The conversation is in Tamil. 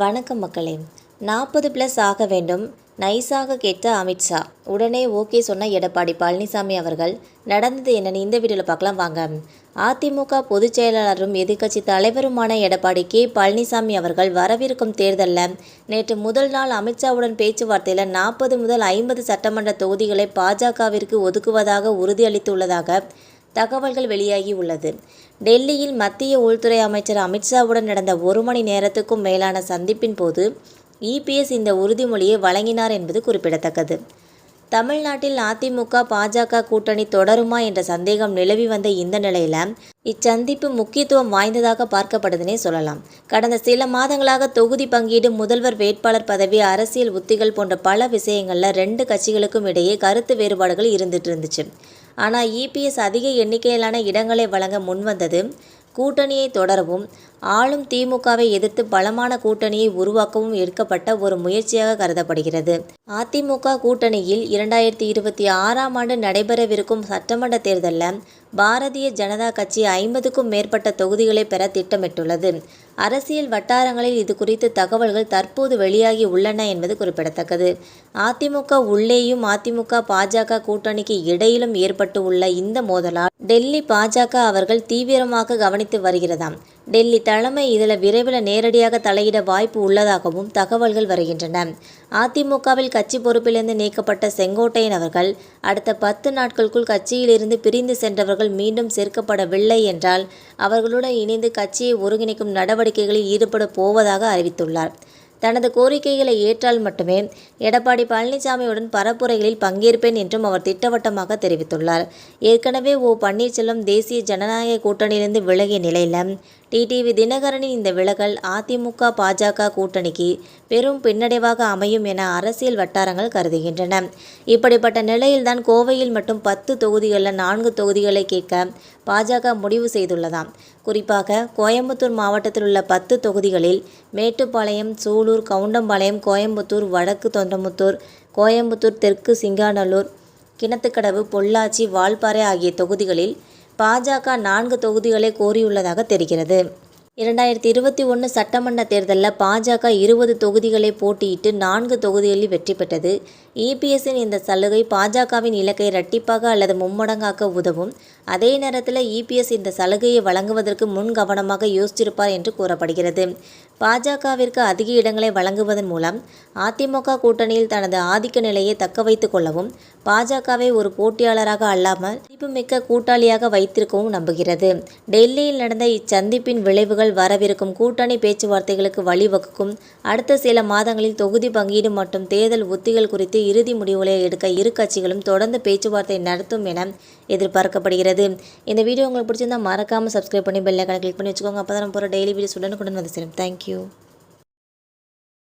வணக்கம் மக்களே. 40+ ஆக வேண்டும் நைஸாக கேட்ட அமித்ஷா, உடனே ஓகே சொன்ன எடப்பாடி பழனிசாமி அவர்கள். நடந்தது என்னன்னு இந்த வீடியோவில் பார்க்கலாம் வாங்க. அதிமுக பொதுச் செயலாளரும் எதிர்க்கட்சி தலைவருமான எடப்பாடி கே பழனிசாமி அவர்கள் வரவிருக்கும் தேர்தலில் நேற்று முதல் நாள் அமித்ஷாவுடன் பேச்சுவார்த்தையில் 40 முதல் 50 சட்டமன்ற தொகுதிகளை பாஜகவிற்கு ஒதுக்குவதாக உறுதியளித்துள்ளதாக தகவல்கள் வெளியாகி உள்ளது. டெல்லியில் மத்திய உள்துறை அமைச்சர் அமித்ஷாவுடன் நடந்த 1 மணி நேரத்துக்கும் மேலான சந்திப்பின் போது இபிஎஸ் இந்த உறுதிமொழியை வழங்கினார் என்பது குறிப்பிடத்தக்கது. தமிழ்நாட்டில் அதிமுக பாஜக கூட்டணி தொடருமா என்ற சந்தேகம் நிலவி வந்த இந்த நிலையில் இச்சந்திப்பு முக்கியத்துவம் வாய்ந்ததாக பார்க்கப்படுதுன்னே சொல்லலாம். கடந்த சில மாதங்களாக தொகுதி பங்கீடு, முதல்வர் வேட்பாளர் பதவி, அரசியல் உத்திகள் போன்ற பல விஷயங்களில் 2 கட்சிகளுக்கும் இடையே கருத்து வேறுபாடுகள் இருந்துச்சு. ஆனால் இபிஎஸ் அதிக எண்ணிக்கையிலான இடங்களை வழங்க முன்வந்தது கூட்டணியை தொடரவும் ஆளும் திமுகவை எதிர்த்து பலமான கூட்டணியை உருவாக்கவும் எடுக்கப்பட்ட ஒரு முயற்சியாக கருதப்படுகிறது. அதிமுக கூட்டணியில் 2026ஆம் ஆண்டு நடைபெறவிருக்கும் சட்டமன்ற தேர்தலில் பாரதிய ஜனதா கட்சி 50க்கும் மேற்பட்ட தொகுதிகளை பெற திட்டமிட்டுள்ளது. அரசியல் வட்டாரங்களில் இது குறித்து தகவல்கள் தற்போது வெளியாகி உள்ளன என்பது குறிப்பிடத்தக்கது. அதிமுக உள்ளேயும் அதிமுக பாஜக கூட்டணிக்கு இடையிலும் ஏற்பட்டு உள்ள இந்த மோதலால் டெல்லி பாஜக அவர்கள் தீவிரமாக கவனித்து வருகிறதாம். டெல்லி தலைமை இதில் விரைவில் நேரடியாக தலையிட வாய்ப்பு உள்ளதாகவும் தகவல்கள் வருகின்றன. அதிமுகவில் கட்சி பொறுப்பிலிருந்து நீக்கப்பட்ட செங்கோட்டையன் அவர்கள் அடுத்த 10 நாட்களுக்குள் கட்சியிலிருந்து பிரிந்து சென்றவர்கள் மீண்டும் சேர்க்கப்படவில்லை என்றால் அவர்களுடன் இணைந்து கட்சியை ஒருங்கிணைக்கும் நடவடிக்கைகளில் ஈடுபட போவதாக அறிவித்துள்ளார். தனது கோரிக்கைகளை ஏற்றால் மட்டுமே எடப்பாடி பழனிசாமியுடன் பரப்புரைகளில் பங்கேற்பேன் என்றும் அவர் திட்டவட்டமாக தெரிவித்துள்ளார். ஏற்கனவே பன்னீர்செல்வம் தேசிய ஜனநாயக கூட்டணியிலிருந்து விலகிய நிலையில் டிடிவி தினகரனின் இந்த விலகல் அதிமுக பாஜக கூட்டணிக்கு பெரும் பின்னடைவாக அமையும் என அரசியல் வட்டாரங்கள் கருதுகின்றன. இப்படிப்பட்ட நிலையில்தான் கோவையில் மட்டும் 10 தொகுதிகளில் 4 தொகுதிகளை கேட்க பாஜக முடிவு செய்துள்ளதாம். குறிப்பாக கோயம்புத்தூர் மாவட்டத்தில் உள்ள 10 தொகுதிகளில் மேட்டுப்பாளையம், சூலூர், கவுண்டம்பாளையம், கோயம்புத்தூர் வடக்கு, தொண்டமுத்தூர், கோயம்புத்தூர் தெற்கு, சிங்காநல்லூர், கிணத்துக்கடவு, பொள்ளாச்சி, வால்பாறை ஆகிய தொகுதிகளில் பாஜக 4 தொகுதிகளை கோரியுள்ளதாக தெரிகிறது. 2021 சட்டமன்ற தேர்தலில் பாஜக 20 தொகுதிகளை போட்டியிட்டு 4 தொகுதிகளில் வெற்றி பெற்றது. இபிஎஸ்ஸின் இந்த சலுகை பாஜகவின் இலக்கை இரட்டிப்பாக அல்லது மும்மடங்காக்க உதவும். அதே நேரத்தில் இபிஎஸ் இந்த சலுகையை வழங்குவதற்கு முன் கவனமாக யோசிச்சிருப்பார் என்று கூறப்படுகிறது. பாஜகவிற்கு அதிக இடங்களை வழங்குவதன் மூலம் அதிமுக கூட்டணியில் தனது ஆதிக்க நிலையை தக்க வைத்துக் கொள்ளவும், பாஜகவை ஒரு போட்டியாளராக அல்லாமல் மதிப்புமிக்க கூட்டாளியாக வைத்திருக்கவும் நம்புகிறது. டெல்லியில் நடந்த இச்சந்திப்பின் விளைவுகள் வரவிருக்கும் கூட்டணி பேச்சுவார்த்தைகளுக்கு வழிவகுக்கும். அடுத்த சில மாதங்களில் தொகுதி பங்கீடு மற்றும் தேர்தல் உத்திகள் குறித்து இறுதி முடிவுகளை எடுக்க இரு கட்சிகளும் தொடர்ந்து பேச்சுவார்த்தை நடத்தும் என எதிர்பார்க்கப்படுகிறது. இந்த வீடியோ உங்களுக்கு பிடிச்சிருந்தா மறக்காமல் சப்ஸ்கிரைப் பண்ணி பெல் ஐகானை கிளிக் பண்ணி வச்சுக்கோங்க. அப்போ தான் போகிற டெய்லி வீடியோஸ் உடனுக்குடன் வந்து சேரும். தேங்க்யூ.